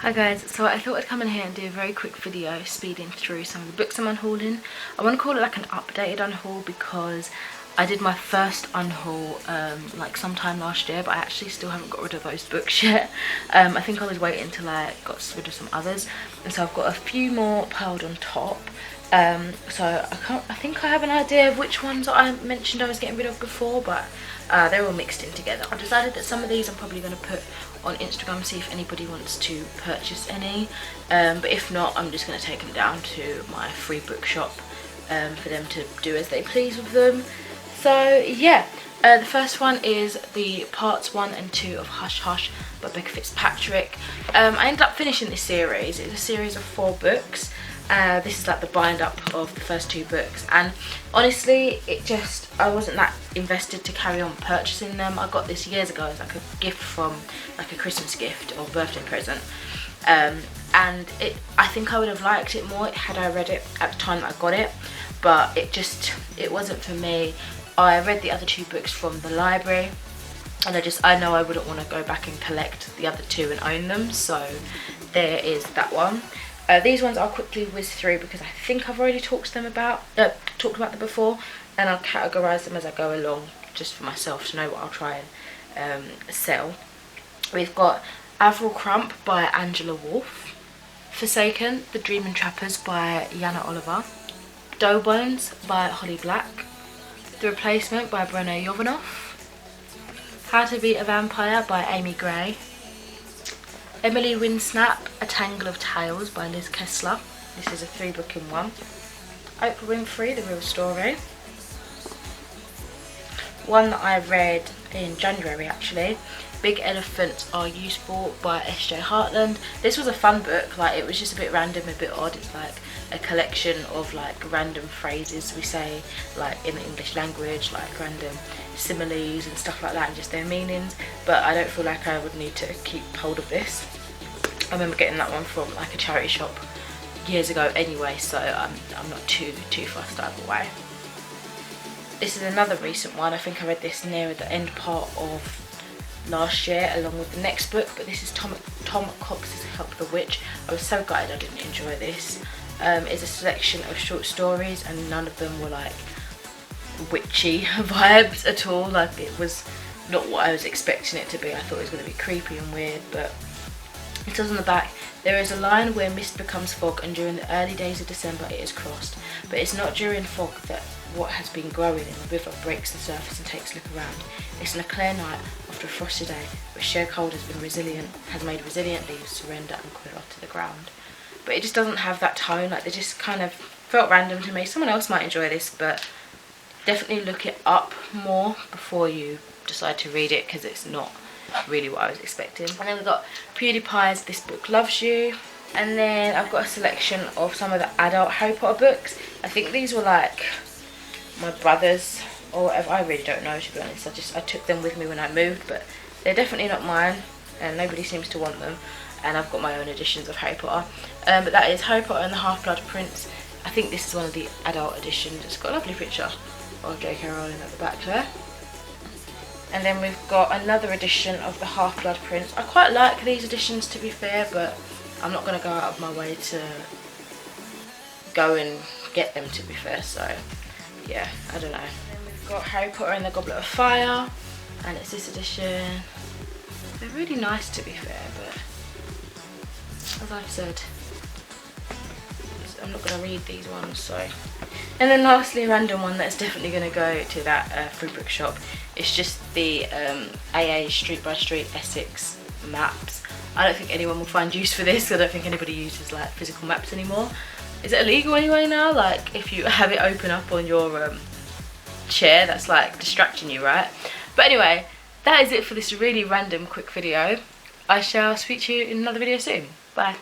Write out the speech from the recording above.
Hi guys, so I thought I'd come in here and do a very quick video speeding through some of the books I'm unhauling. I want to call it like an updated unhaul because I did my first unhaul like sometime last year, but I actually still haven't got rid of those books yet. I think I was waiting until I got rid of some others, and so I've got a few more piled on top. So I think I have an idea of which ones I mentioned I was getting rid of before, but they're all mixed in together. I decided that some of these I'm probably going to put on Instagram, see if anybody wants to purchase any, but if not, I'm just going to take them down to my free bookshop for them to do as they please with them. So yeah, the first one is the parts 1 and 2 of Hush Hush by Becca Fitzpatrick. I ended up finishing this series. It's a series of 4 books. This is like the bind up of the first 2 books, and honestly I wasn't that invested to carry on purchasing them. I got this years ago as like a gift from like a Christmas gift or birthday present, and I think I would have liked it more had I read it at the time that I got it, but it wasn't for me. I read the other 2 books from the library, and I know I wouldn't want to go back and collect the other 2 and own them, so there is that one. These ones I'll quickly whiz through because I think I've already talked about them before, and I'll categorise them as I go along just for myself to know what I'll try and sell. We've got Avril Crump by Angela Wolfe, Forsaken, The Dream Trappers by Yana Oliver, Dough Bones by Holly Black, The Replacement by Brenna Yovanov, How to Be a Vampire by Amy Gray, Emily Winsnap, A Tangle of Tales by Liz Kessler. This is a 3-book in one. Oprah Winfrey, The Real Story. One that I read in January actually, Big Elephants Are Useful by S.J. Hartland. This was a fun book, like it was just a bit random, a bit odd. It's like a collection of like random phrases we say like in the English language, like random similes and stuff like that, and just their meanings, but I don't feel like I would need to keep hold of this. I remember getting that one from like a charity shop years ago anyway, so I'm not too fussed either way. This is another recent one. I think I read this near the end part of last year along with the next book, but this is Tom Cox's Help the Witch. I was so gutted I didn't enjoy this. It's a selection of short stories, and none of them were like witchy vibes at all. Like it was not what I was expecting it to be. I thought it was going to be creepy and weird, but it says on the back, there is a line where mist becomes fog, and during the early days of December it is crossed, but it's not during fog that what has been growing in the river breaks the surface and takes a look around. It's on a clear night after a frosty day where sheer cold has made resilient leaves surrender and quiver to the ground. But it just doesn't have that tone. Like they just kind of felt random to me. Someone else might enjoy this, but definitely look it up more before you decide to read it, because it's not really what I was expecting. And then we've got PewDiePie's This Book Loves You, and then I've got a selection of some of the adult Harry Potter books. I think these were like my brother's or whatever. I really don't know, to be honest. I took them with me when I moved, but they're definitely not mine, and nobody seems to want them. And I've got my own editions of Harry Potter, but that is Harry Potter and the Half-Blood Prince. I think this is one of the adult editions. It's got a lovely picture of J.K. Rowling at the back there. And then we've got another edition of the Half-Blood Prince. I quite like these editions, to be fair, but I'm not going to go out of my way to go and get them, to be fair, so yeah, I don't know. And then we've got Harry Potter and the Goblet of Fire, and it's this edition. They're really nice, to be fair, but as I've said, I'm not going to read these ones, so. And then lastly, a random one that's definitely going to go to that free bookshop. It's just the AA Street by Street Essex maps. I don't think anyone will find use for this. I don't think anybody uses like physical maps anymore. Is it illegal anyway now? Like if you have it open up on your chair, that's like distracting you, right? But anyway, that is it for this really random quick video. I shall speak to you in another video soon. Bye.